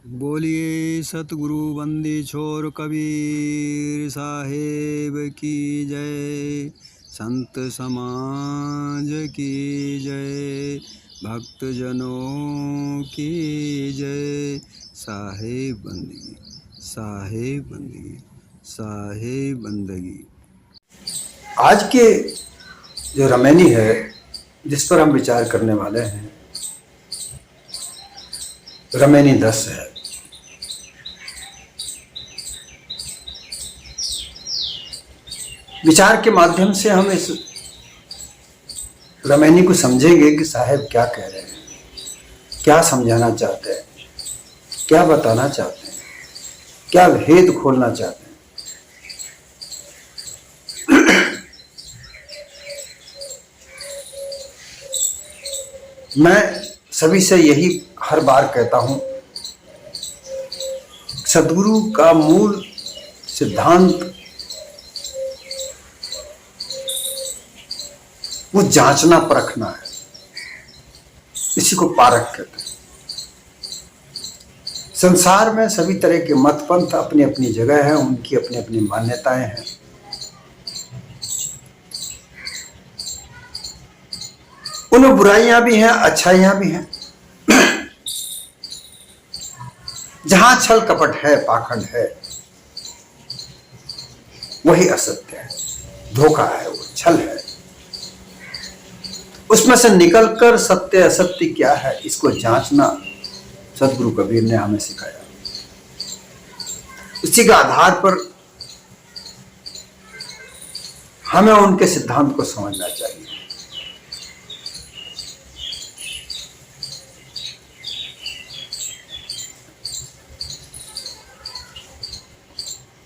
बोलिए सतगुरु बंदी छोर कबीर साहेब की जय। संत समाज की जय। भक्तजनों की जय। साहेब बंदगी, साहेब बंदगी, साहेब बंदगी। आज के जो रमैनी है जिस पर हम विचार करने वाले हैं, रमैनी 10 है। विचार के माध्यम से हम इस रमैनी को समझेंगे कि साहेब क्या कह रहे हैं, क्या समझाना चाहते हैं, क्या बताना चाहते हैं, क्या भेद खोलना चाहते हैं। मैं सभी से यही हर बार कहता हूं, सद्गुरु का मूल सिद्धांत वो जांचना परखना है। इसी को पारख कहते हैं। संसार में सभी तरह के मत पंथ अपनी अपनी जगह है, उनकी अपनी अपनी मान्यताएं हैं। उनमें बुराइयां भी हैं, अच्छाइयां भी हैं। जहां छल कपट है, पाखंड है, वही असत्य है, धोखा है, वो छल है। उसमें से निकलकर सत्य असत्य क्या है, इसको जांचना सदगुरु कबीर ने हमें सिखाया। उसी के आधार पर हमें उनके सिद्धांत को समझना चाहिए।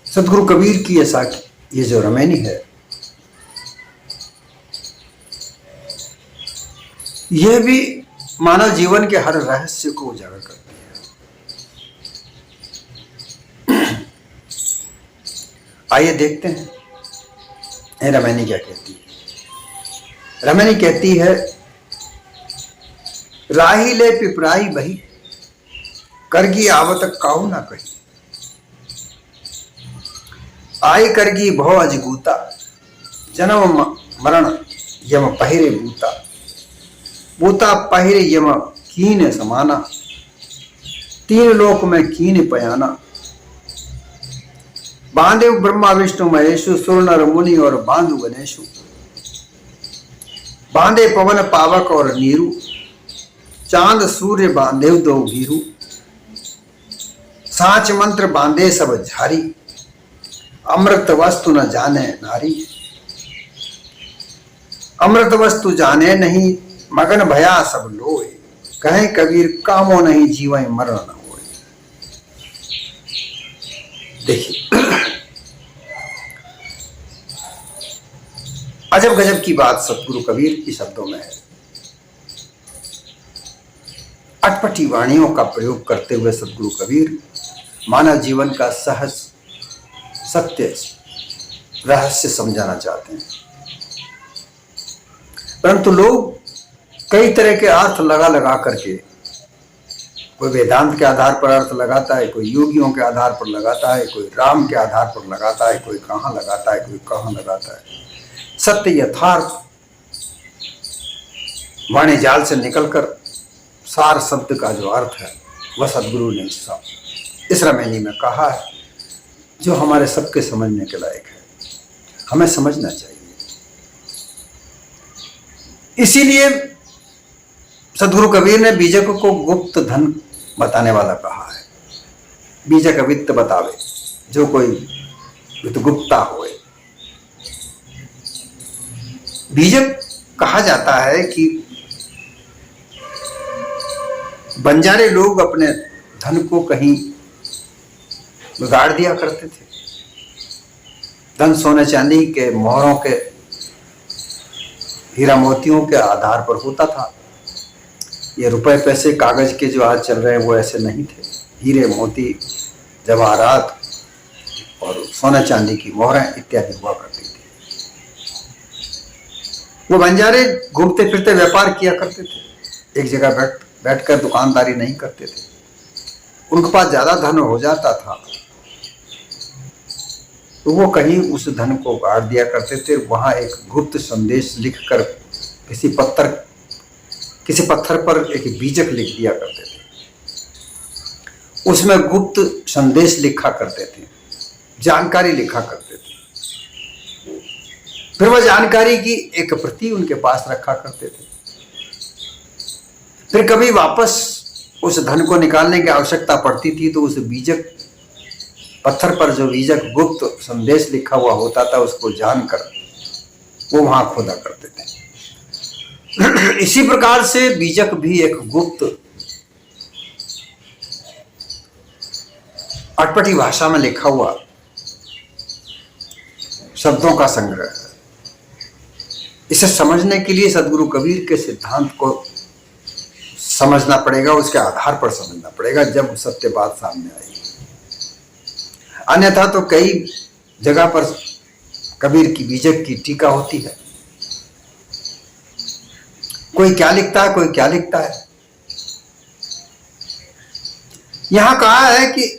सदगुरु कबीर की ये जो रमैनी है, यह भी मानव जीवन के हर रहस्य को उजागर करती है। आइए देखते हैं रमैनी क्या कहती है। रमैनी कहती है, राही ले पिपराई बही, करगी आवत काऊ ना कही। आई करगी भव अजगूता, जन्म मरण यम पहिरे बूता। बूता पहिरे यम कीन समाना, तीन लोक में कीन पयाना। बांधे ब्रह्मा विष्णु महेशु, सुर नर मुनि और बांधु गणेशु। बांधे पवन पावक और नीरू, चांद सूर्य बांधे दो भीरू। साच मंत्र बांधे सब झारी, अमृत वस्तु न जाने नारी। अमृत वस्तु जाने नहीं, मगन भया सब लोए। कहे कबीर कामो नहीं, जीवन मरण न होए। देखिए, अजब गजब की बात सतगुरु कबीर की शब्दों में है। अटपटी वाणियों का प्रयोग करते हुए सतगुरु कबीर मानव जीवन का सहज सत्य रहस्य समझाना चाहते हैं। परंतु लोग कई तरह के अर्थ लगा करके, कोई वेदांत के आधार पर अर्थ लगाता है, कोई योगियों के आधार पर लगाता है, कोई राम के आधार पर लगाता है, कोई कहां लगाता है, कोई कहां लगाता है। सत्य यथार्थ वाणी जाल से निकलकर सार शब्द का जो अर्थ है वह सदगुरु ने इस रमैनी में कहा है, जो हमारे सबके समझने के लायक है। हमें समझना चाहिए। इसीलिए सदगुरु कबीर ने बीजक को गुप्त धन बताने वाला कहा है। बीजक वित्त बतावे, जो कोई वित्त गुप्ता होए। बीजक कहा जाता है कि बंजारे लोग अपने धन को कहीं बिगाड़ दिया करते थे। धन सोने चांदी के, मोहरों के, हीरा मोतियों के आधार पर होता था। ये रुपए पैसे कागज के जो आज चल रहे हैं वो ऐसे नहीं थे। हीरे मोती, जवाहरात और सोना चांदी की मोहरें इत्यादि हुआ करती थी। वो बंजारे घूमते फिरते व्यापार किया करते थे, एक जगह बैठकर दुकानदारी नहीं करते थे। उनके पास ज्यादा धन हो जाता था तो वो कहीं उस धन को गाड़ दिया करते थे। वहां एक गुप्त संदेश लिखकर किसी पत्थर पर एक बीजक लिख दिया करते थे। उसमें गुप्त संदेश लिखा करते थे, जानकारी लिखा करते थे। फिर वह जानकारी की एक प्रति उनके पास रखा करते थे। फिर कभी वापस उस धन को निकालने की आवश्यकता पड़ती थी तो उस बीजक पत्थर पर जो बीजक गुप्त संदेश लिखा हुआ होता था उसको जानकर वो वहां खोदा करते थे। इसी प्रकार से बीजक भी एक गुप्त अटपटी भाषा में लिखा हुआ शब्दों का संग्रह है। इसे समझने के लिए सदगुरु कबीर के सिद्धांत को समझना पड़ेगा, उसके आधार पर समझना पड़ेगा, जब सत्य बात सामने आएगी। अन्यथा तो कई जगह पर कबीर की बीजक की टीका होती है। कोई क्या लिखता है, कोई क्या लिखता है। यहां कहा है कि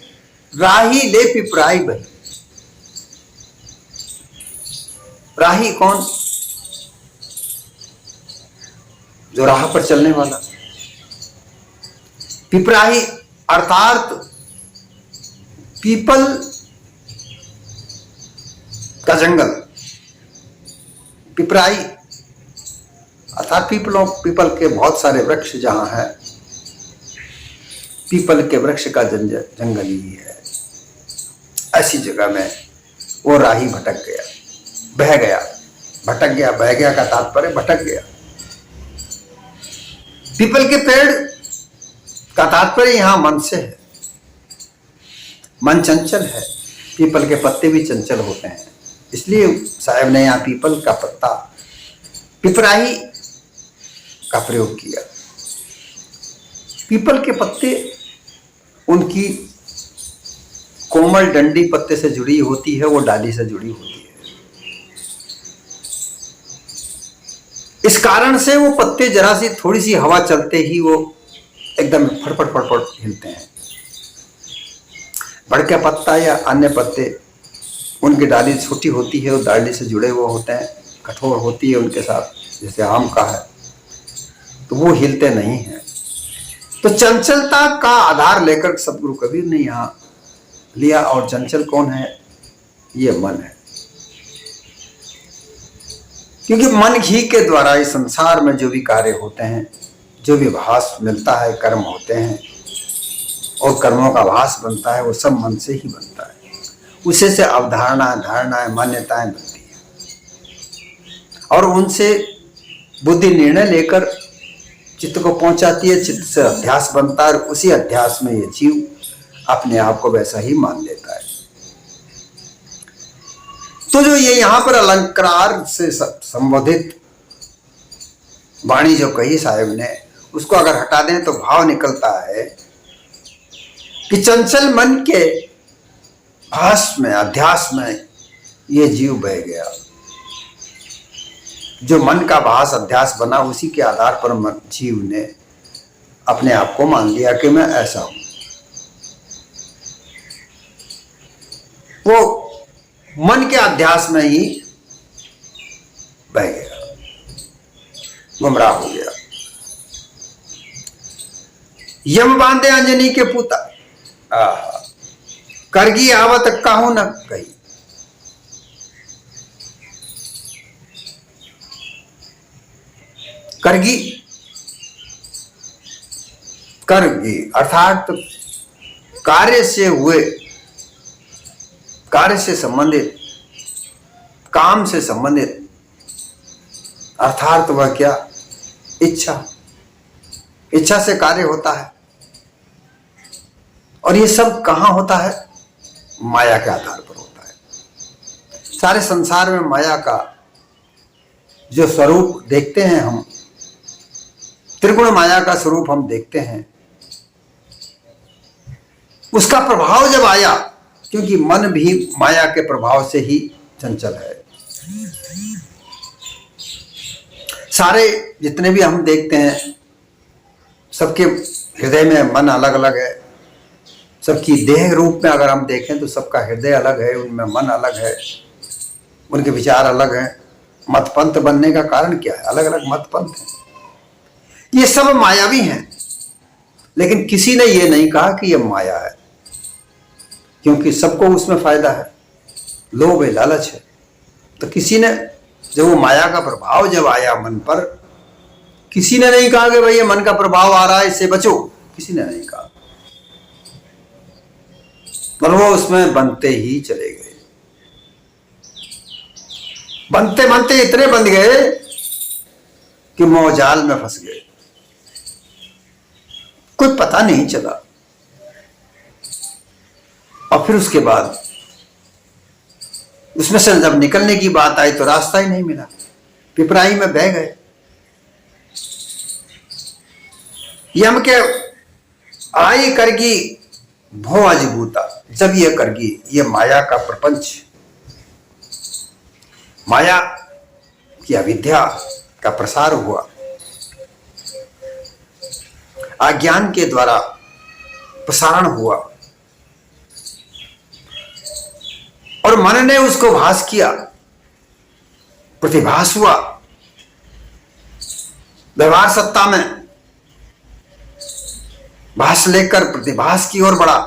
राही ले पिपराई बही। राही कौन? जो राह पर चलने वाला। पिपराही अर्थात पीपल का जंगल। पिपराई अर्थात पीपल के बहुत सारे वृक्ष जहां है, पीपल के वृक्ष का जंगल ही है। ऐसी जगह में वो राही भटक गया, बह गया। भटक गया, बह गया का तात्पर्य भटक गया। पीपल के पेड़ का तात्पर्य यहां मन से है। मन चंचल है, पीपल के पत्ते भी चंचल होते हैं, इसलिए साहब ने यहां पीपल का पत्ता पिपराही का प्रयोग किया। पीपल के पत्ते उनकी कोमल डंडी पत्ते से जुड़ी होती है, वो डाली से जुड़ी होती है। इस कारण से वो पत्ते जरा सी थोड़ी सी हवा चलते ही वो एकदम फटफट फटफट हिलते हैं। बड़ का पत्ता या अन्य पत्ते उनकी डाली छोटी होती है, वो डाली से जुड़े हुए होते हैं, कठोर होती है उनके साथ, जैसे आम का है, तो वो हिलते नहीं हैं। तो चंचलता का आधार लेकर सदगुरु कबीर ने यहाँ लिया। और चंचल कौन है? ये मन है। क्योंकि मन ही के द्वारा इस संसार में जो भी कार्य होते हैं, जो भी भास मिलता है, कर्म होते हैं और कर्मों का भास बनता है, वो सब मन से ही बनता है। उसे से अवधारणाएं, धारणाएं, मान्यताएं बनती हैं और उनसे बुद्धि निर्णय लेकर चित्त को पहुंचाती है। चित्त से अध्यास बनता है और उसी अध्यास में ये जीव अपने आप को वैसा ही मान लेता है। तो जो ये यहां पर अलंकार से संबोधित वाणी जो कही साहिब ने, उसको अगर हटा दें तो भाव निकलता है कि चंचल मन के भास में, अध्यास में ये जीव बह गया। जो मन का भास अध्यास बना, उसी के आधार पर जीव ने अपने आप को मान लिया कि मैं ऐसा हूं। वो मन के अध्यास में ही बह गया, गुमराह हो गया। यम बांधे अंजनी के पुता, करगी आवत कहूं न कही। करगी अर्थात कार्य से हुए, कार्य से संबंधित, काम से संबंधित, अर्थात वह क्या? इच्छा। इच्छा से कार्य होता है और ये सब कहां होता है? माया के आधार पर होता है। सारे संसार में माया का जो स्वरूप देखते हैं हम, त्रिगुण माया का स्वरूप हम देखते हैं, उसका प्रभाव जब आया, क्योंकि मन भी माया के प्रभाव से ही चंचल है। सारे जितने भी हम देखते हैं, सबके हृदय में मन अलग अलग है, सबकी देह रूप में अगर हम देखें तो सबका हृदय अलग है, उनमें मन अलग है, उनके विचार अलग हैं। मतपंथ बनने का कारण क्या है? अलग अलग मतपंथ हैं। ये सब मायावी हैं, लेकिन किसी ने ये नहीं कहा कि ये माया है, क्योंकि सबको उसमें फायदा है, लोभ है, लालच है। तो किसी ने जब वो माया का प्रभाव जब आया मन पर, किसी ने नहीं कहा कि भाई ये मन का प्रभाव आ रहा है इससे बचो, किसी ने नहीं कहा। पर वो उसमें बनते ही चले गए, बनते बनते इतने बन गए कि मोहजाल में फंस गए, कोई पता नहीं चला। और फिर उसके बाद उसमें से जब निकलने की बात आई तो रास्ता ही नहीं मिला, पिपराई में बह गए। यम के आई करगी भो अजबूता, जब ये करगी, ये माया का प्रपंच, माया की अविद्या का प्रसार हुआ, अज्ञान के द्वारा प्रसारण हुआ, और मन ने उसको भास किया, प्रतिभास हुआ। व्यवहार सत्ता में भास लेकर प्रतिभास की ओर बढ़ा,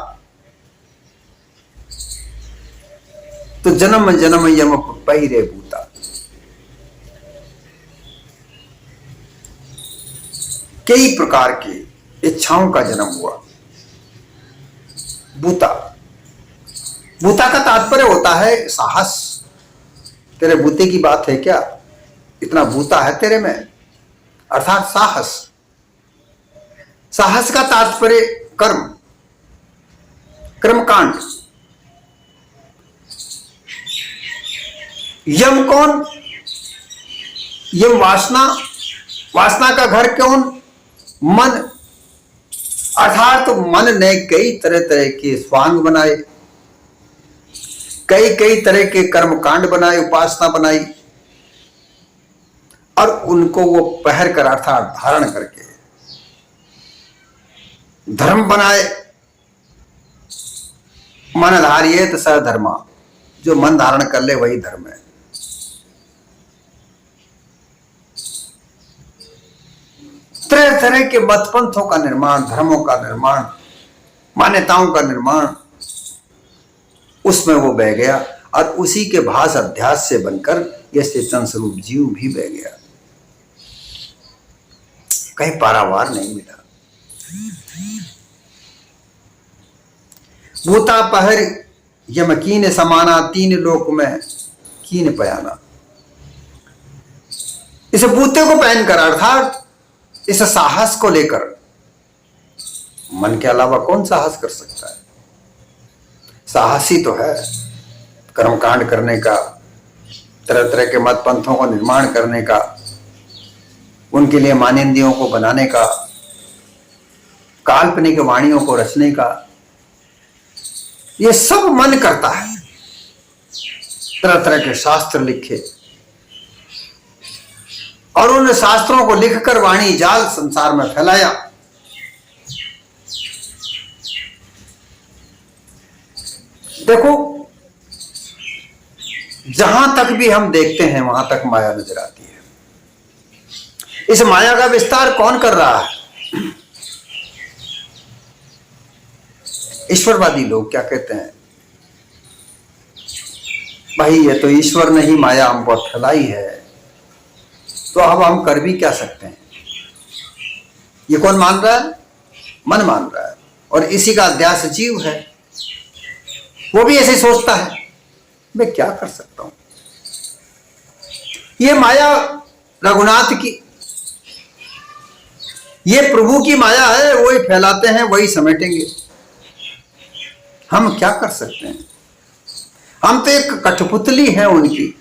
तो जन्म जन्म यम पहिरे भूता। कई प्रकार की इच्छाओं का जन्म हुआ। भूता, भूता का तात्पर्य होता है साहस। तेरे बूते की बात है क्या? इतना भूता है तेरे में, अर्थात साहस। साहस का तात्पर्य कर्म, कर्मकांड। यम कौन? यम वासना, वासना का घर कौन? मन। अर्थात मन ने कई तरह तरह के स्वांग बनाए, कई कई तरह के कर्मकांड बनाए, उपासना बनाई, और उनको वो पहर कर अर्थात धारण करके धर्म बनाए। मन धारियेत स धर्मा, जो मन धारण कर ले वही धर्म है। तरह तरह के मतपंथों का निर्माण, धर्मों का निर्माण, मान्यताओं का निर्माण, उसमें वो बह गया, और उसी के भास अध्यास से बनकर यह चेतन स्वरूप जीव भी बह गया। कहीं पारावार नहीं मिला। भूता पहर यम कीन समाना, तीन लोक में कीन पयाना। इस बूते को पहनकर अर्थात इस साहस को लेकर, मन के अलावा कौन साहस कर सकता है? साहसी तो है कर्मकांड करने का, तरह तरह के मत पंथों को निर्माण करने का, उनके लिए मानिंदियों को बनाने का, काल्पनिक वाणियों को रचने का, ये सब मन करता है। तरह तरह के शास्त्र लिखे, और उन शास्त्रों को लिखकर वाणी जाल संसार में फैलाया। देखो, जहां तक भी हम देखते हैं वहां तक माया नजर आती है। इस माया का विस्तार कौन कर रहा है? ईश्वरवादी लोग क्या कहते हैं? भाई ये तो ईश्वर ने ही माया हम पर फैलाई है, तो अब हम कर भी क्या सकते हैं? ये कौन मान रहा है? मन मान रहा है, और इसी का अध्यास जीव है। वो भी ऐसे सोचता है, मैं क्या कर सकता हूं? ये माया रघुनाथ की, ये प्रभु की माया है, वही फैलाते हैं, वही समेटेंगे। हम क्या कर सकते हैं? हम तो एक कठपुतली है उनकी।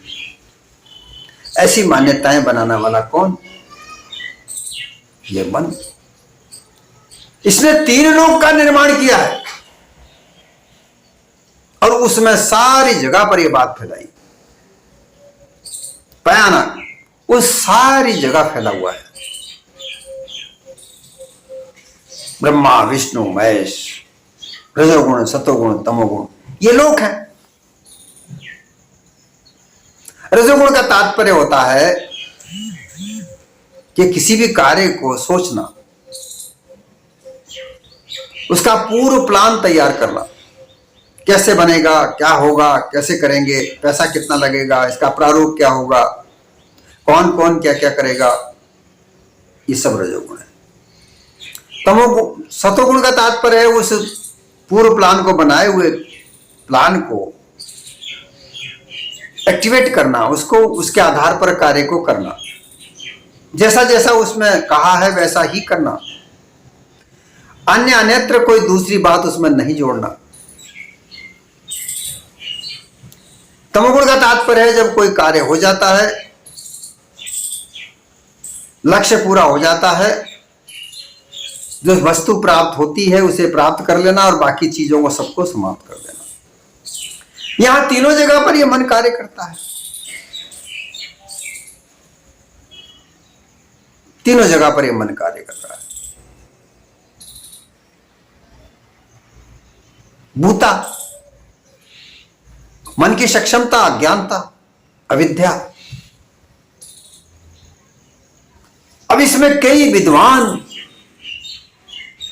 ऐसी मान्यताएं बनाने वाला कौन? ये मन। इसने तीन लोक का निर्माण किया है, और उसमें सारी जगह पर यह बात फैलाई। पयाना, उस सारी जगह फैला हुआ है। ब्रह्मा विष्णु महेश रजोगुण, सतोगुण, तमोगुण, ये लोक हैं। रजोगुण का तात्पर्य होता है कि किसी भी कार्य को सोचना, उसका पूर्व प्लान तैयार करना, कैसे बनेगा, क्या होगा, कैसे करेंगे, पैसा कितना लगेगा, इसका प्रारूप क्या होगा, कौन कौन क्या क्या करेगा, ये सब रजोगुण है। तमोगुण, सतोगुण का तात्पर्य है उस पूर्व प्लान को, बनाए हुए प्लान को एक्टिवेट करना, उसको उसके आधार पर कार्य को करना, जैसा जैसा उसमें कहा है वैसा ही करना, अन्यत्र कोई दूसरी बात उसमें नहीं जोड़ना। तमोगुण का तात्पर्य है जब कोई कार्य हो जाता है, लक्ष्य पूरा हो जाता है, जो वस्तु प्राप्त होती है उसे प्राप्त कर लेना और बाकी चीजों को सबको समाप्त कर देना। यहां तीनों जगह पर यह मन कार्य करता है, तीनों जगह पर यह मन कार्य कर रहा है। भूता, मन की सक्षमता, अज्ञानता, अविद्या। अब इसमें कई विद्वान,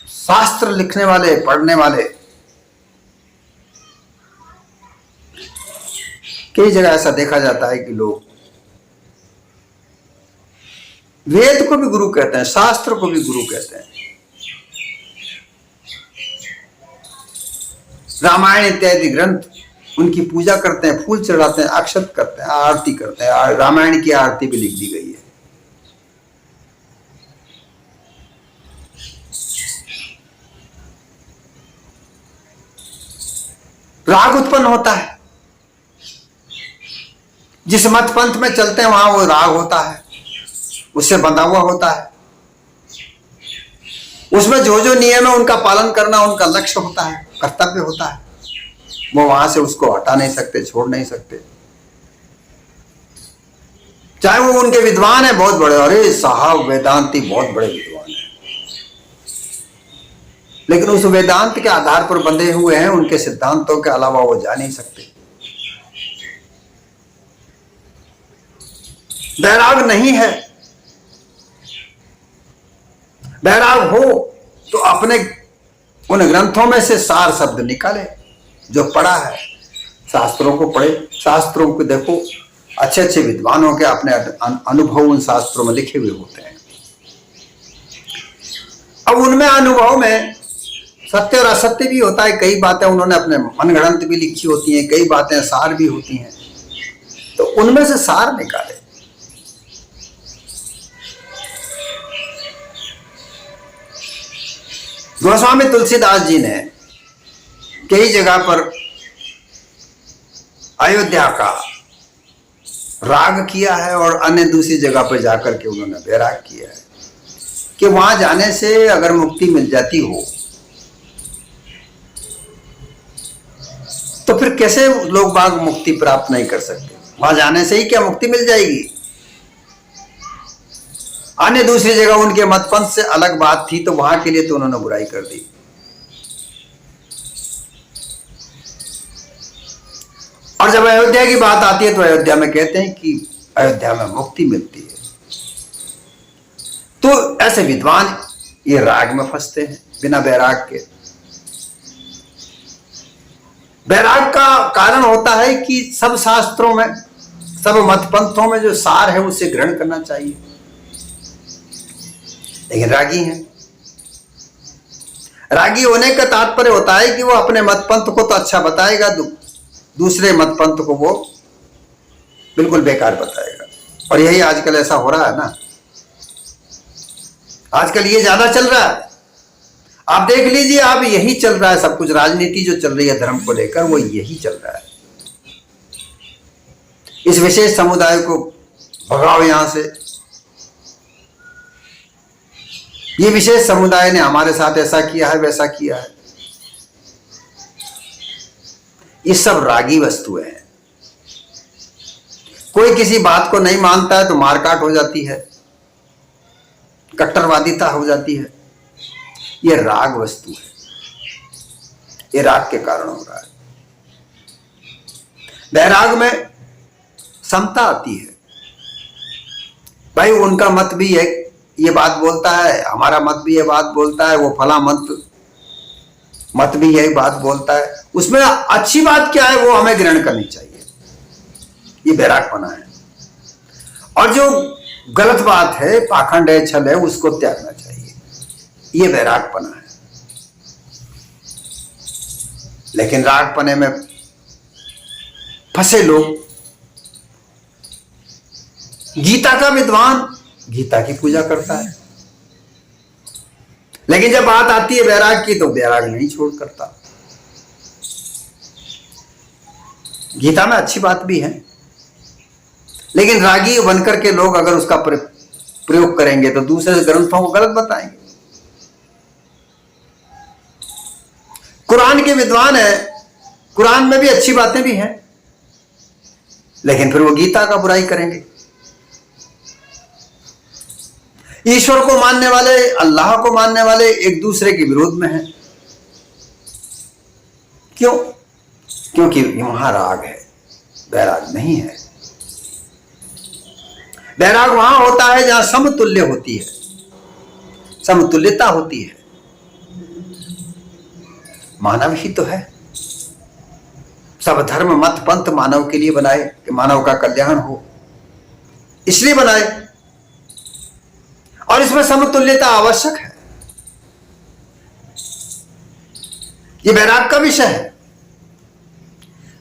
शास्त्र लिखने वाले, पढ़ने वाले, कई जगह ऐसा देखा जाता है कि लोग वेद को भी गुरु कहते हैं, शास्त्र को भी गुरु कहते हैं, रामायण इत्यादि ग्रंथ, उनकी पूजा करते हैं, फूल चढ़ाते हैं, अक्षत करते हैं, आरती करते हैं। रामायण की आरती भी लिख दी गई है। राग उत्पन्न होता है, जिस मत पंथ में चलते हैं वहां वो राग होता है, उससे बंधा हुआ होता है, उसमें जो जो नियम है उनका पालन करना उनका लक्ष्य होता है, कर्तव्य होता है। वो वहां से उसको हटा नहीं सकते, छोड़ नहीं सकते, चाहे वो उनके विद्वान है बहुत बड़े, अरे साहब वेदांती बहुत बड़े विद्वान है, लेकिन उस वेदांत के आधार पर बंधे हुए हैं, उनके सिद्धांतों के अलावा वो जा नहीं सकते। बैराग नहीं है, बैराग हो तो अपने उन ग्रंथों में से सार शब्द निकाले, जो पढ़ा है, शास्त्रों को पढ़े, शास्त्रों को देखो, अच्छे अच्छे विद्वानों के अपने अनुभव उन शास्त्रों में लिखे हुए होते हैं। अब उनमें अनुभव में सत्य और असत्य भी होता है, कई बातें उन्होंने अपने मनगढ़ंत भी लिखी होती हैं, कई बातें सार भी होती हैं, तो उनमें से सार निकाले। गोस्वामी तुलसीदास जी ने कई जगह पर अयोध्या का राग किया है और अन्य दूसरी जगह पर जाकर के उन्होंने वैराग किया है कि वहां जाने से अगर मुक्ति मिल जाती हो तो फिर कैसे लोग बाग मुक्ति प्राप्त नहीं कर सकते। वहां जाने से ही क्या मुक्ति मिल जाएगी? अन्य दूसरी जगह उनके मतपंथ से अलग बात थी, तो वहां के लिए तो उन्होंने बुराई कर दी। और जब अयोध्या की बात आती है तो अयोध्या में कहते हैं कि अयोध्या में मुक्ति मिलती है। तो ऐसे विद्वान ये राग में फंसते हैं बिना बैराग के। बैराग का कारण होता है कि सब शास्त्रों में, सब मतपंथों में जो सार है उसे ग्रहण करना चाहिए, लेकिन रागी हैं। रागी होने का तात्पर्य होता है कि वो अपने मतपंथ को तो अच्छा बताएगा, दूसरे मतपंथ को वो बिल्कुल बेकार बताएगा। और यही आजकल ऐसा हो रहा है ना, आजकल ये ज्यादा चल रहा है। आप देख लीजिए, आप यही चल रहा है सब कुछ, राजनीति जो चल रही है धर्म को लेकर वो यही चल रहा है। इस विशेष समुदाय को भगाओ यहां से, ये विशेष समुदाय ने हमारे साथ ऐसा किया है, वैसा किया है। ये सब रागी वस्तुएं हैं। कोई किसी बात को नहीं मानता है तो मारकाट हो जाती है, कट्टरवादिता हो जाती है। ये राग वस्तु है। ये राग के कारण हो रहा है। वैराग में समता आती है। भाई उनका मत भी है ये बात बोलता है, हमारा मत भी ये बात बोलता है, वो फला मत भी यही बात बोलता है, उसमें अच्छी बात क्या है वो हमें ग्रहण करनी चाहिए। ये वैरागपना है। और जो गलत बात है, पाखंड है, छल है, उसको त्यागना चाहिए। ये वैरागपना है। लेकिन रागपने में फंसे लोग, गीता का विद्वान गीता की पूजा करता है, लेकिन जब बात आती है वैराग की तो वैराग नहीं छोड़ करता। गीता में अच्छी बात भी है, लेकिन रागी बनकर के लोग अगर उसका प्रयोग करेंगे तो दूसरे ग्रंथों को गलत बताएंगे। कुरान के विद्वान है, कुरान में भी अच्छी बातें भी हैं, लेकिन फिर वो गीता का बुराई करेंगे। ईश्वर को मानने वाले, अल्लाह को मानने वाले एक दूसरे के विरोध में हैं। क्यों? क्योंकि वहां राग है, वैराग नहीं है। वैराग वहां होता है जहां समतुल्य होती है, समतुल्यता होती है। मानव ही तो है, सब धर्म मत पंथ मानव के लिए बनाए कि मानव का कल्याण हो, इसलिए बनाए, और इसमें समतुल्यता आवश्यक है। ये वैराग का विषय है।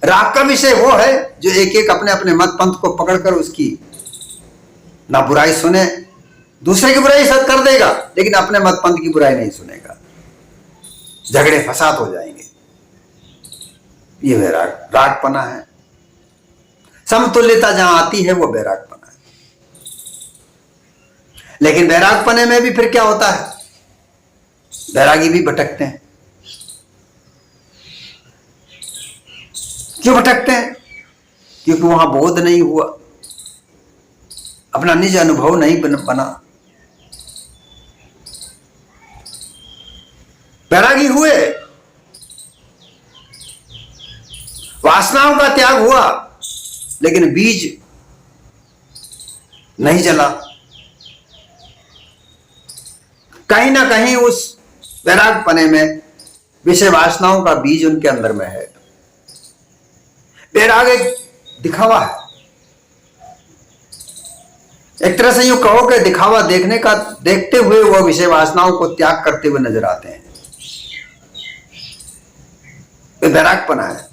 राग का विषय वो है जो एक एक अपने अपने मत पंथ को पकड़कर उसकी ना बुराई सुने, दूसरे की बुराई सब कर देगा लेकिन अपने मत पंथ की बुराई नहीं सुनेगा, झगड़े फसाद हो जाएंगे। ये वैराग रागपना है। समतुल्यता जहां आती है वो वैरागपना है। लेकिन वैरागपने में भी फिर क्या होता है, वैरागी भी भटकते हैं। क्यों भटकते हैं? क्योंकि वहां बोध नहीं हुआ, अपना निज अनुभव नहीं बना। वैरागी हुए, वासनाओं का त्याग हुआ, लेकिन बीज नहीं जला। कहीं ना कहीं उस वैरागपने में विषय वासनाओं का बीज उनके अंदर में है। वैराग एक दिखावा है। एक तरह से यूं कहो कि दिखावा देखते हुए वो विषय वासनाओं को त्याग करते हुए नजर आते हैं। ये वैरागपना है।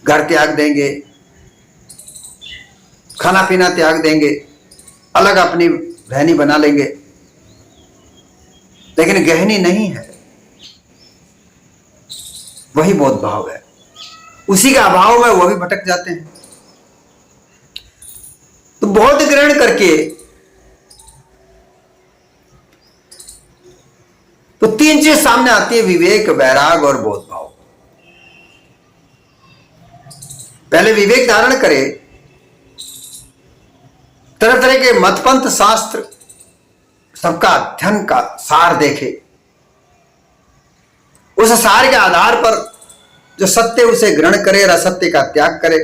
घर त्याग देंगे, खाना पीना त्याग देंगे, अलग अपनी रहनी बना लेंगे, लेकिन गहनी नहीं है। वही बोध भाव है, उसी का अभाव में वो भी भटक जाते हैं। तो बोध ग्रहण करके तो तीन चीज सामने आती है, विवेक, वैराग और बोध भाव। पहले विवेक धारण करे, तरह तरह के मतपंथ शास्त्र सबका अध्ययन का सार देखे, उस सार के आधार पर जो सत्य उसे ग्रहण करे और असत्य का त्याग करे,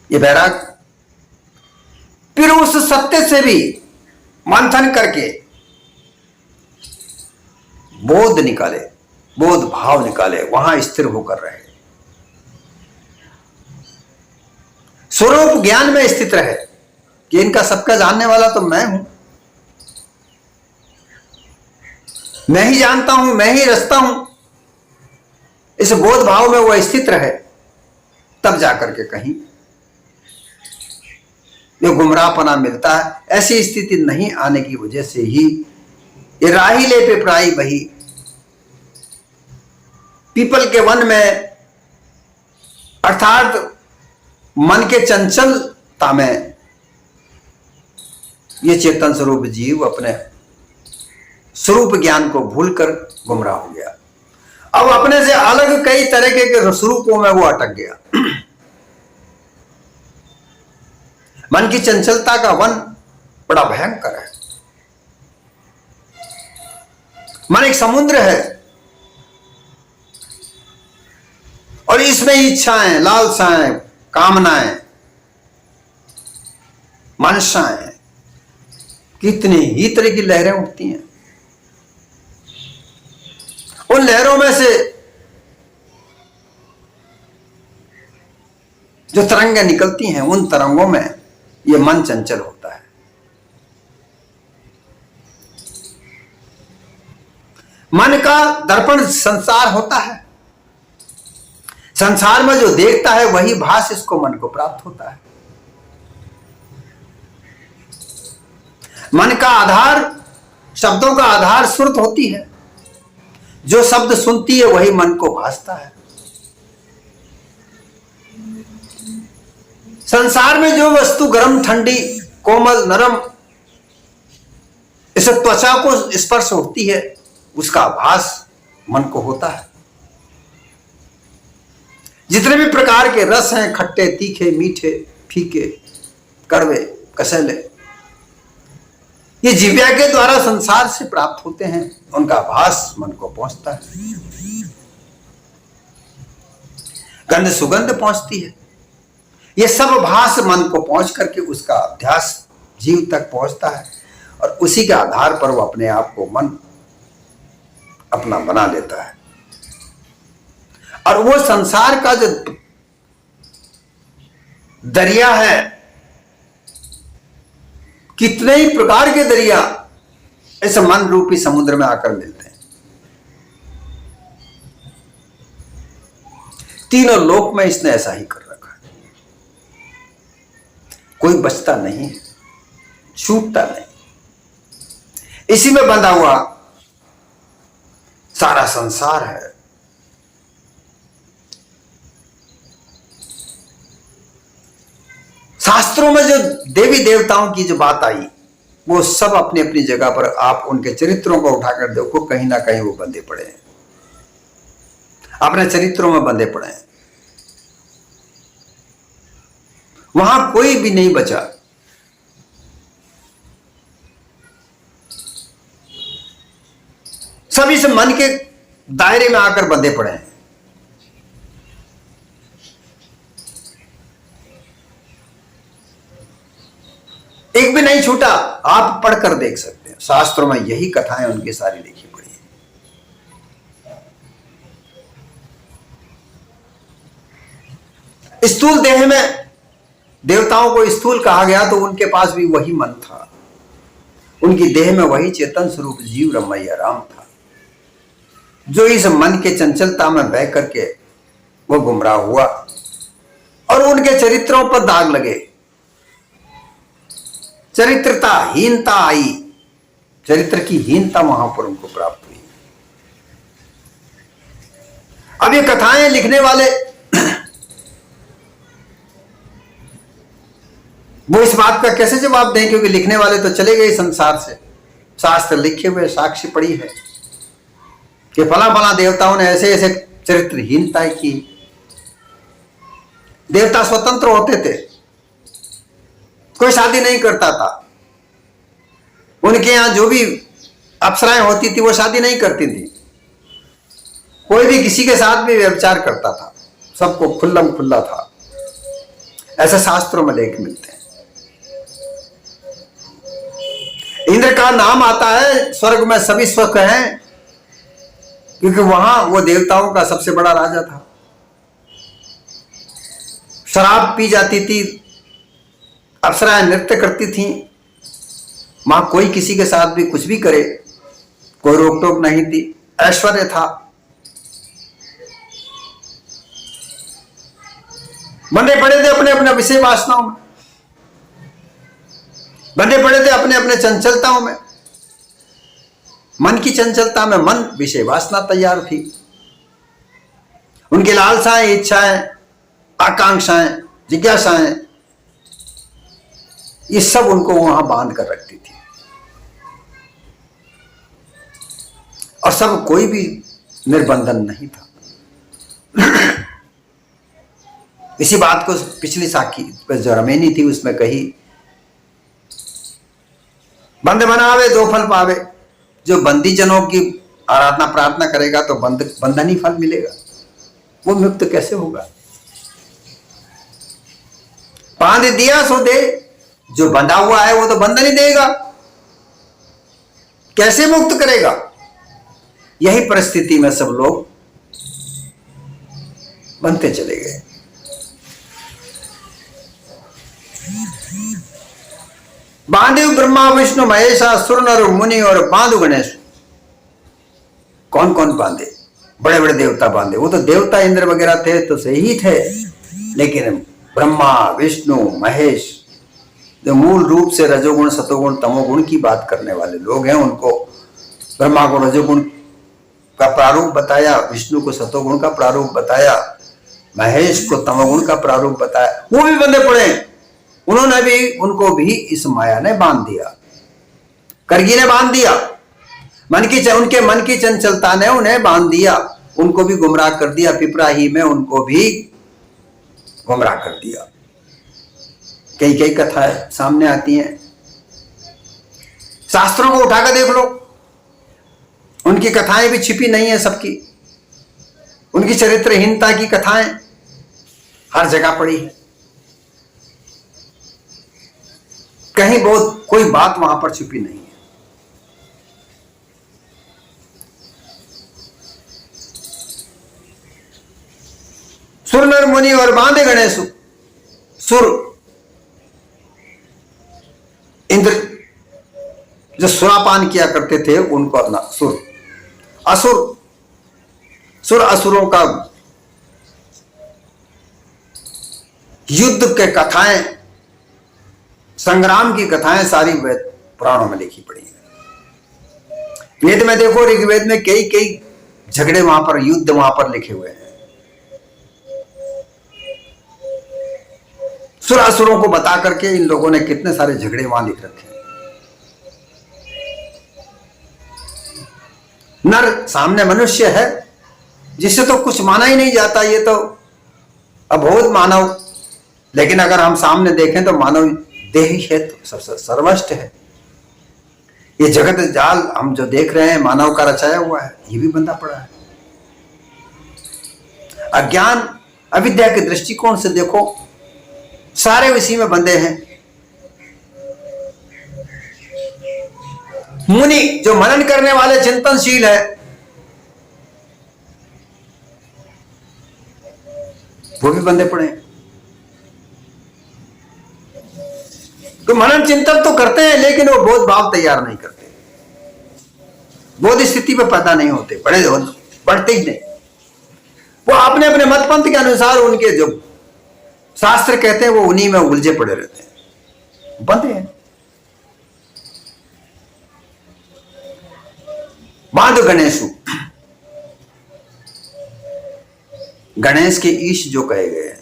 ये वैराग। फिर उस सत्य से भी मंथन करके बोध निकाले, बोध भाव निकाले, वहां स्थिर होकर रहे, स्वरूप ज्ञान में स्थित रहे कि इनका सबका जानने वाला तो मैं हूं, मैं ही जानता हूं, मैं ही रचता हूं। इस बोध भाव में वह स्थित रहे, तब जाकर के कहीं ये गुमराहपना मिलता है। ऐसी स्थिति नहीं आने की वजह से ही ये राही ले पिपराई बही, पीपल के वन में, अर्थात मन के चंचलता में ये चेतन स्वरूप जीव अपने स्वरूप ज्ञान को भूलकर गुमराह हो गया। अब अपने से अलग कई तरह के स्वरूपों में वो अटक गया। मन की चंचलता का वन बड़ा भयंकर है। मन एक समुद्र है और इसमें इच्छाएं, लालसाएं, कामनाएं, मनसाएं, कितनी ही तरह की लहरें उठती हैं। उन लहरों में से जो तरंगें निकलती हैं, उन तरंगों में यह मन चंचल होता है। मन का दर्पण संसार होता है। संसार में जो देखता है वही भास इसको मन को प्राप्त होता है। मन का आधार, शब्दों का आधार सुरत होती है। जो शब्द सुनती है वही मन को भासता है। संसार में जो वस्तु गर्म, ठंडी, कोमल, नरम, इसे त्वचा को स्पर्श होती है, उसका आभास मन को होता है। जितने भी प्रकार के रस हैं, खट्टे, तीखे, मीठे, फीके, कड़वे, कसैले, ये जिव्या के द्वारा संसार से प्राप्त होते हैं। उनका आभास मन को पहुंचता है। गंध, सुगंध पहुंचती है। ये सब भास मन को पहुंच करके उसका अध्यास जीव तक पहुंचता है और उसी के आधार पर वो अपने आप को मन अपना बना लेता है। और वो संसार का जो दरिया है, कितने ही प्रकार के दरिया इस मन रूपी समुद्र में आकर मिलते हैं। तीनों लोक में इसने ऐसा ही कर रखा है। कोई बचता नहीं, छूटता नहीं। इसी में बंधा हुआ सारा संसार है। शास्त्रों में जो देवी देवताओं की जो बात आई, वो सब अपनी अपनी जगह पर आप उनके चरित्रों को उठाकर देखो, कहीं ना कहीं वो बंधे पड़े हैं, अपने चरित्रों में बंधे पड़े हैं। वहां कोई भी नहीं बचा। सभी से मन के दायरे में आकर बंधे पड़े हैं। एक भी नहीं छूटा। आप पढ़कर देख सकते हैं, शास्त्रों में यही कथाएं उनकी सारी लिखी पड़ी है। स्थूल देह में देवताओं को स्थूल कहा गया तो उनके पास भी वही मन था। उनकी देह में वही चेतन स्वरूप जीव रमैया राम था, जो इस मन के चंचलता में बह करके वो गुमराह हुआ और उनके चरित्रों पर दाग लगे। चरित्रता हीनता आई, चरित्र की हीनता वहां पर उनको प्राप्त हुई। अब ये कथाएं लिखने वाले वो इस बात का कैसे जवाब दें, क्योंकि लिखने वाले तो चले गए संसार से। शास्त्र लिखे हुए साक्षी पड़ी है कि फला फला देवताओं ने ऐसे ऐसे चरित्रहीनताएं की। देवता स्वतंत्र होते थे, कोई शादी नहीं करता था। उनके यहां जो भी अप्सराएं होती थी वो शादी नहीं करती थी। कोई भी किसी के साथ भी व्यभिचार करता था, सबको खुल्लम खुल्ला था। ऐसे शास्त्रों में लेख मिलते हैं। इंद्र का नाम आता है, स्वर्ग में सभी स्वर्ग हैं, क्योंकि वहां वो देवताओं का सबसे बड़ा राजा था। शराब पी जाती थी, अप्सराएं नृत्य करती थीं। वहां कोई किसी के साथ भी कुछ भी करे, कोई रोक टोक नहीं थी। ऐश्वर्य था। बंधे पड़े थे अपने अपने विषय वासनाओं में, बंधे पड़े थे अपने अपने चंचलताओं में। मन की चंचलता में मन विषय वासना तैयार थी। उनकी लालसाएं, इच्छाएं, आकांक्षाएं, जिज्ञासाएं, ये सब उनको वहां बांध कर रखती थी। और सब कोई भी निर्बंधन नहीं था। इसी बात को पिछली साखी जो रमेनी थी उसमें कही, बंद बनावे दो फल पावे। जो बंदी जनों की आराधना प्रार्थना करेगा तो बंधन ही फल मिलेगा, वो मुक्त कैसे होगा? बांध दिया सो दे, जो बंधा हुआ है वो तो बंधन ही देगा, कैसे मुक्त करेगा? यही परिस्थिति में सब लोग बनते चले गए। बांधे ब्रह्मा विष्णु महेश असुर नर मुनि और बांधु गणेश। कौन कौन बांधे? बड़े बड़े देवता बांधे। वो तो देवता इंद्र वगैरह थे तो सही थे, लेकिन ब्रह्मा विष्णु महेश जो मूल रूप से रजोगुण सतोगुण तमोगुण की बात करने वाले लोग हैं, उनको ब्रह्मा को रजोगुण का प्रारूप बताया, विष्णु को सतोगुण का प्रारूप बताया, महेश को तमोगुण का प्रारूप बताया, वो भी बंधे पड़े। उन्होंने भी, उनको भी इस माया ने बांध दिया, करगी ने बांध दिया, उनके मन की चंचलता ने उन्हें बांध दिया, उनको भी गुमराह कर दिया, पिपराही में उनको भी गुमराह कर दिया। कई कई कथाएं सामने आती हैं, शास्त्रों को उठाकर देख लो, उनकी कथाएं भी छिपी नहीं है सबकी, उनकी चरित्रहीनता की कथाएं हर जगह पड़ी है, कहीं बहुत कोई बात वहां पर छिपी नहीं है। सुर नर मुनि और बांधे गणेश। सुर इंद्र जो सुरापान किया करते थे उनको अपना सुर, असुर सुर असुरों का युद्ध के कथाएं, संग्राम की कथाएं सारी वेद पुराणों में लिखी पड़ी है। वेद में देखो, ऋग्वेद में कई कई झगड़े वहां पर, युद्ध वहां पर लिखे हुए हैं। सुर असुरों को बता करके इन लोगों ने कितने सारे झगड़े वहां लिख रखे हैं। नर सामने मनुष्य है जिससे तो कुछ माना ही नहीं जाता, ये तो अबोध मानव, लेकिन अगर हम सामने देखें तो मानव देह है तो सबसे सर्वश्रेष्ठ है। ये जगत जाल हम जो देख रहे हैं मानव का रचाया हुआ है, ये भी बंधा पड़ा है। अज्ञान अविद्या के दृष्टिकोण से देखो, सारे इसी में बंधे हैं। मुनि जो मनन करने वाले चिंतनशील है, वो भी बंधे पड़े हैं। तो मनन चिंतन तो करते हैं, लेकिन वो बोध भाव तैयार नहीं करते, बोध स्थिति पर पैदा नहीं होते, बढ़ते ही नहीं। वो अपने अपने मत पंथ के अनुसार उनके जो शास्त्र कहते हैं वो उन्हीं में उलझे पड़े रहते हैं, बंधे हैं। बांध गणेशु, गणेश के ईश जो कहे गए हैं,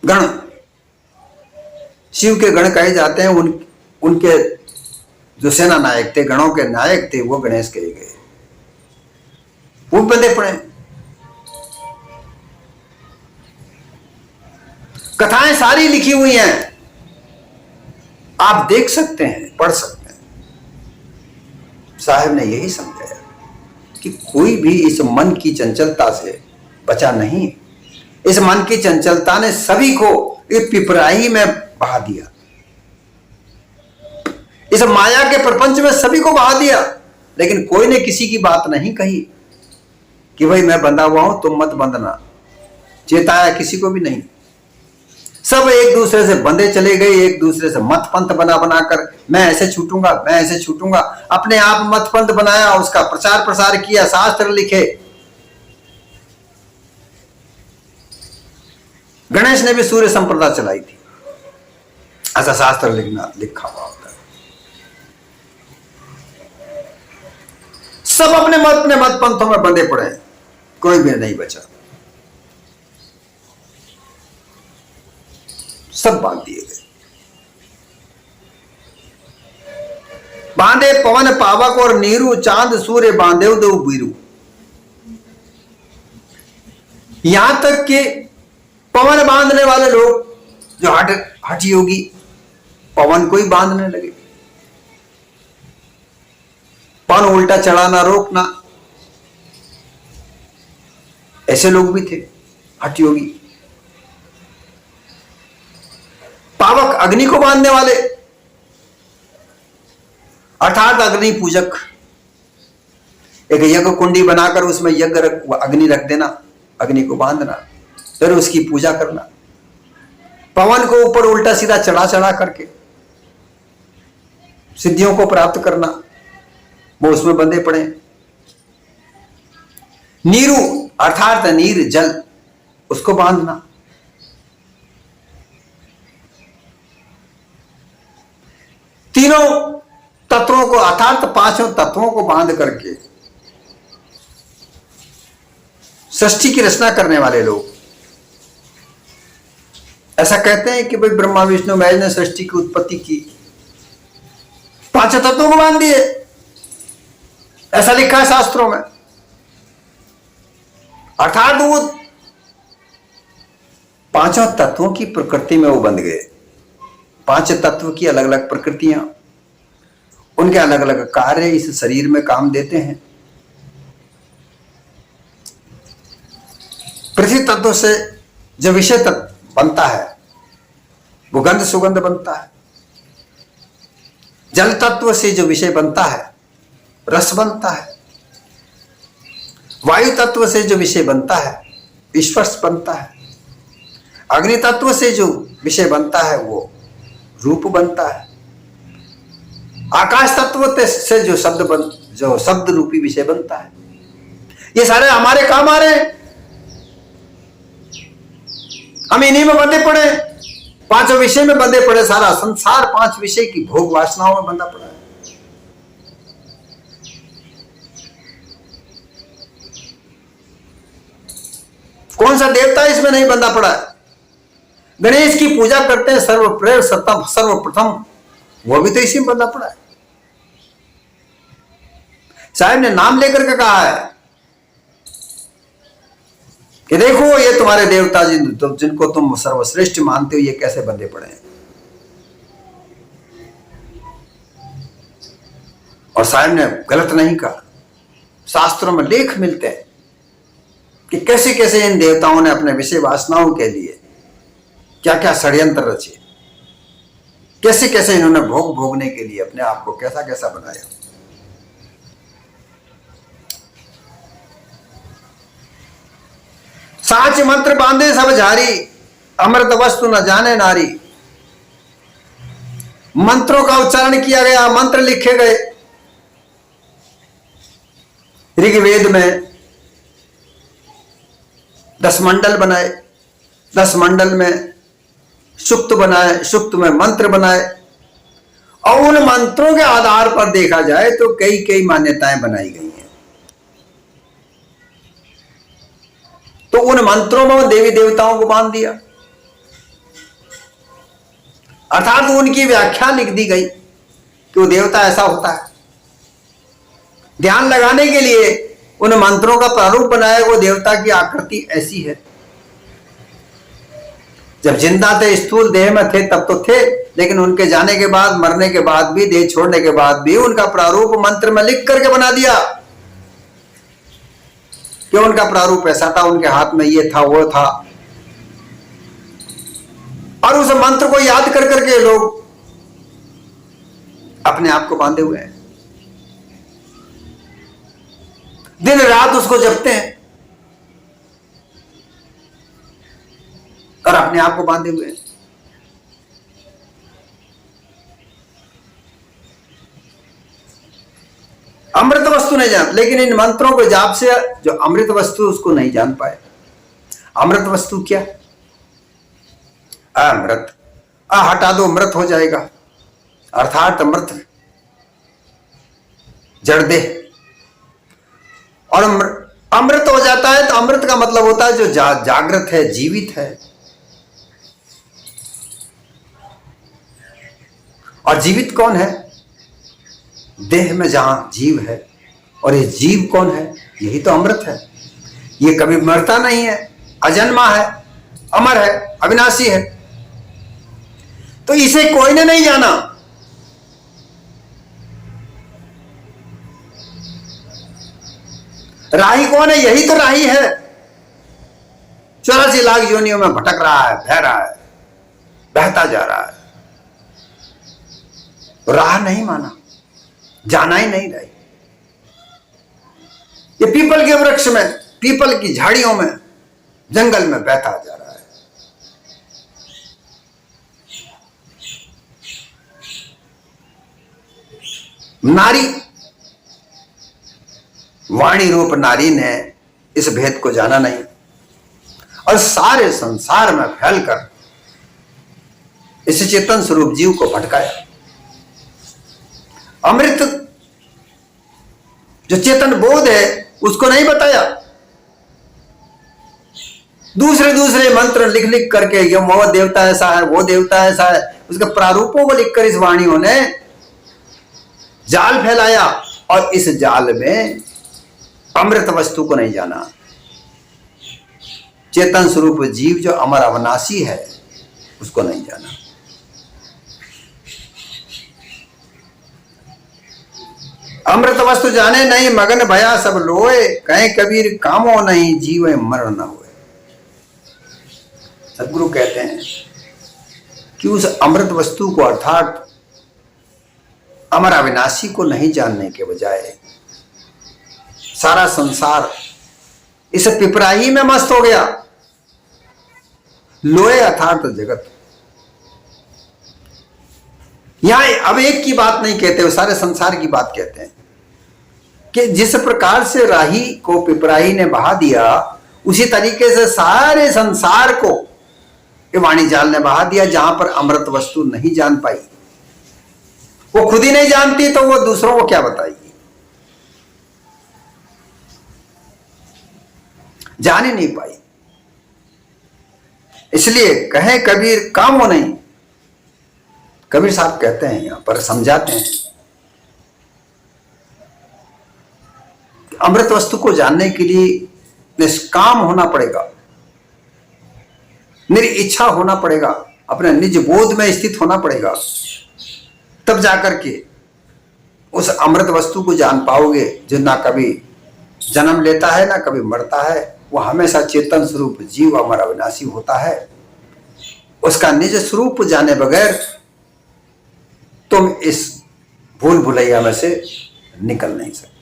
गण शिव के गण कहे जाते हैं। उनके जो सेना नायक थे, गणों के नायक थे, वो गणेश कहे गए, वो बंधे पड़े। कथाएं सारी लिखी हुई हैं, आप देख सकते हैं, पढ़ सकते हैं। साहब ने यही समझाया कि कोई भी इस मन की चंचलता से बचा नहीं। इस मन की चंचलता ने सभी को एक पिपराही में बहा दिया, इस माया के प्रपंच में सभी को बहा दिया, लेकिन कोई ने किसी की बात नहीं कही कि भाई मैं बंधा हुआ हूं, तुम मत बंधना, चेताया किसी को भी नहीं। सब एक दूसरे से बंधे चले गए, एक दूसरे से मत पंथ बना बनाकर मैं ऐसे छूटूंगा, मैं ऐसे छूटूंगा, अपने आप मत पंथ बनाया, उसका प्रचार प्रसार किया, शास्त्र लिखे। गणेश ने भी सूर्य संप्रदा चलाई थी, ऐसा शास्त्र लिखा हुआ होता है। सब अपने मत पंथों में बंधे पड़े हैं, कोई भी नहीं बचा, सब बांध दिए गए। बांधे पवन पावक और नीरू, चांद सूर्य बांधे दो बीरू। यहां तक कि पवन बांधने वाले लोग जो हठ योगी, पवन को ही बांधने लगे। पान उल्टा चढ़ाना रोकना, ऐसे लोग भी थे हठ योगी। पावक अग्नि को बांधने वाले अर्थात अग्नि पूजक। एक यज्ञ कुंडी बनाकर उसमें अग्नि रख देना, अग्नि को बांधना, फिर उसकी पूजा करना। पवन को ऊपर उल्टा सीधा चढ़ा चढ़ा करके सिद्धियों को प्राप्त करना, वो उसमें बंधे पड़े। नीरू अर्थात नीर जल, उसको बांधना। तीनों तत्वों को अर्थात पांचों तत्वों को बांध करके सृष्टि की रचना करने वाले लोग ऐसा कहते हैं कि भाई ब्रह्मा विष्णु महेश ने सृष्टि की उत्पत्ति की, पांचों तत्वों को बांध दिए, ऐसा लिखा है शास्त्रों में। अर्थात वो पांचों तत्वों की प्रकृति में वो बंध गए। पांच तत्व की अलग अलग प्रकृतियां, उनके अलग अलग कार्य इस शरीर में काम देते हैं। पृथ्वी तत्व से जो विषय तत्व बनता है वो गंध सुगंध बनता है। जल तत्व से जो विषय बनता है रस बनता है। वायु तत्व से जो विषय बनता है स्पर्श बनता है। अग्नि तत्व से जो विषय बनता है वो रूप बनता है। आकाश तत्व से जो शब्द रूपी विषय बनता है। ये सारे हमारे काम आ रहे हैं, हम इन्हीं में बंधे पड़े, पांचों विषय में बंधे पड़े। सारा संसार पांच विषय की भोग वासनाओं में बंधा पड़ा है। कौन सा देवता इसमें नहीं बंधा पड़ा है? गणेश की पूजा करते हैं, सर्वप्रेर सर्वप्रथम, वो भी तो इसी में बंधा पड़ा है। साहब ने नाम लेकर के कहा है कि देखो ये तुम्हारे देवता जिनको तुम सर्वश्रेष्ठ मानते हो, ये कैसे बंधे पड़े हैं। और साहब ने गलत नहीं कहा। शास्त्रों में लेख मिलते हैं कि कैसे कैसे इन देवताओं ने अपने विषय वासनाओं के लिए क्या क्या षड्यंत्र रचे, कैसे कैसे इन्होंने भोग भोगने के लिए अपने आप को कैसा कैसा बनाया। साच मंत्र बांधे सब झारी, अमृत वस्तु न जाने नारी। मंत्रों का उच्चारण किया गया, मंत्र लिखे गए ऋग्वेद में। 10 मंडल बनाए, 10 मंडल में सुक्त बनाए, सुक्त में मंत्र बनाए। और उन मंत्रों के आधार पर देखा जाए तो कई कई मान्यताएं बनाई गई हैं। तो उन मंत्रों में देवी देवताओं को बांध दिया, अर्थात उनकी व्याख्या लिख दी गई कि वो देवता ऐसा होता है। ध्यान लगाने के लिए उन मंत्रों का प्रारूप बनाया, वो देवता की आकृति ऐसी है। जब जिंदा थे, स्थूल देह में थे तब तो थे, लेकिन उनके जाने के बाद, मरने के बाद भी, देह छोड़ने के बाद भी उनका प्रारूप मंत्र में लिख करके बना दिया कि उनका प्रारूप ऐसा था, उनके हाथ में ये था वो था। और उस मंत्र को याद कर करके लोग अपने आप को बांधे हुए हैं, दिन रात उसको जपते हैं और अपने आप को बांधे हुए हैं। अमृत वस्तु नहीं जान, लेकिन इन मंत्रों को जाप से जो अमृत वस्तु उसको नहीं जान पाए। अमृत वस्तु क्या? अमृत, हटा दो मृत हो जाएगा, अर्थात अमृत जड़ देह। और अमृत हो जाता है तो अमृत का मतलब होता है जो जागृत है, जीवित है। और जीवित कौन है? देह में जहां जीव है। और ये जीव कौन है? यही तो अमृत है। ये कभी मरता नहीं है, अजन्मा है, अमर है, अविनाशी है। तो इसे कोई ने नहीं जाना। राही कौन है? यही तो राही है। 84 लाख योनियों में भटक रहा है, बह रहा है, बहता जा रहा है, राह नहीं माना, जाना ही नहीं रही। ये पीपल के वृक्ष में, पीपल की झाड़ियों में, जंगल में बहता जा रहा है। नारी, वाणी रूप नारी ने इस भेद को जाना नहीं और सारे संसार में फैलकर इस चेतन स्वरूप जीव को भटकाया। अमृत जो चेतन बोध है उसको नहीं बताया। दूसरे दूसरे मंत्र लिख लिख करके, ये वो देवता ऐसा है, वो देवता ऐसा है, उसके प्रारूपों को लिखकर इस वाणियों ने जाल फैलाया और इस जाल में अमृत वस्तु को नहीं जाना। चेतन स्वरूप जीव जो अमर अविनाशी है उसको नहीं जाना। अमृत वस्तु जाने नहीं, मगन भया सब लोए, कहे कबीर कामो नहीं, जीवे मर न हुए। सदगुरु कहते हैं कि उस अमृत वस्तु को अर्थात अमर अविनाशी को नहीं जानने के बजाय सारा संसार इस पिपराही में मस्त हो गया। लोए अर्थात जगत। यहां अब एक की बात नहीं कहते, वो सारे संसार की बात कहते हैं कि जिस प्रकार से राही को पिपराही ने बहा दिया, उसी तरीके से सारे संसार को ये वाणी जाल ने बहा दिया। जहां पर अमृत वस्तु नहीं जान पाई, वो खुद ही नहीं जानती तो वो दूसरों को क्या बताएगी? जान ही नहीं पाई। इसलिए कहे कबीर कामो नहीं। कबीर साहब कहते हैं, यहां पर समझाते हैं, अमृत वस्तु को जानने के लिए निष्काम होना पड़ेगा, निरिच्छा होना पड़ेगा, अपने निज बोध में स्थित होना पड़ेगा, तब जाकर के उस अमृत वस्तु को जान पाओगे जो ना कभी जन्म लेता है ना कभी मरता है। वो हमेशा चेतन स्वरूप जीव अमर अविनाशी होता है। उसका निज स्वरूप जाने बगैर तुम इस भूल भुलैया में से निकल नहीं सकते।